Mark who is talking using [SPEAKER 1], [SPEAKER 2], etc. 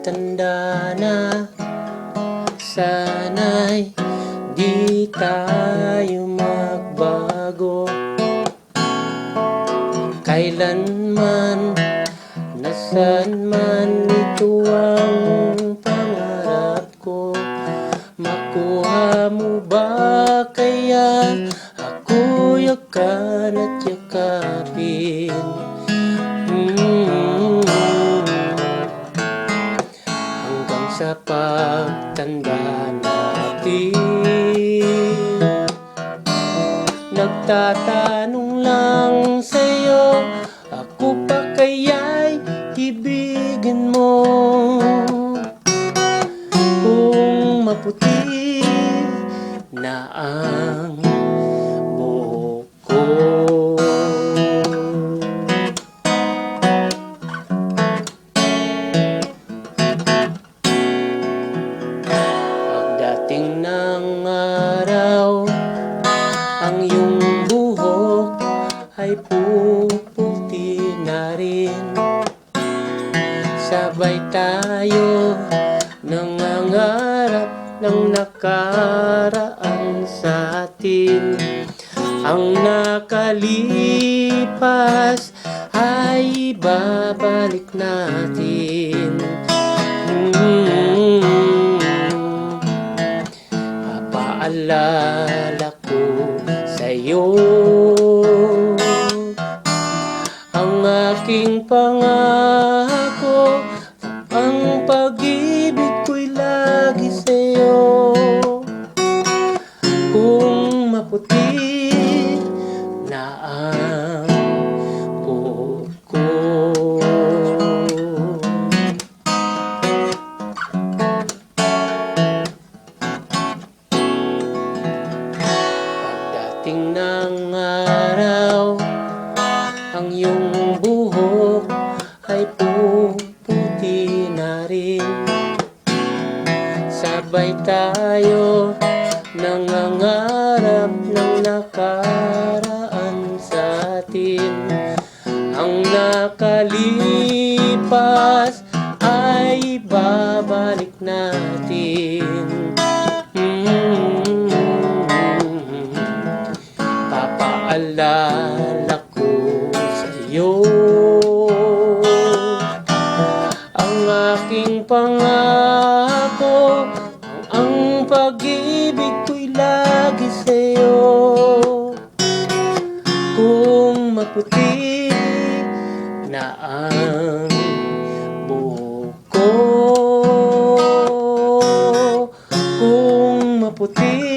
[SPEAKER 1] matanda na, sana'y di tayo magbago. Kailanman, nasaan man, ito ang pangarap ko. Makuha mo ba kaya ako yakan at yakapin? Hanggang sa pagtanda natin, nagtatanong lang sa'yo, ako pa kaya'y ibigin mo? Kung maputi na ang buhok ko. Pagdating ng araw, ang iyong buhok ay puputi na rin. Sabay tayo nangangarap ng nakaraan sa atin. Ang nakalipas ay babalik natin. Papaalala ko sa'yo ang aking pangako, ang pag-ibig ko'y lagi sa'yo. Kung maputi na ang buhok ko. Pagdating ng araw, ang iyong buhok ay puputi na rin. Sabay tayo nangangarap ng nakaraan sa atin. Ang nakalipas ay babalik natin. Papaalala ko sa'yo ang aking pangako, ang pag-ibig ko'y lagi sa'yo. Kung maputi na ang buhok ko, kung maputi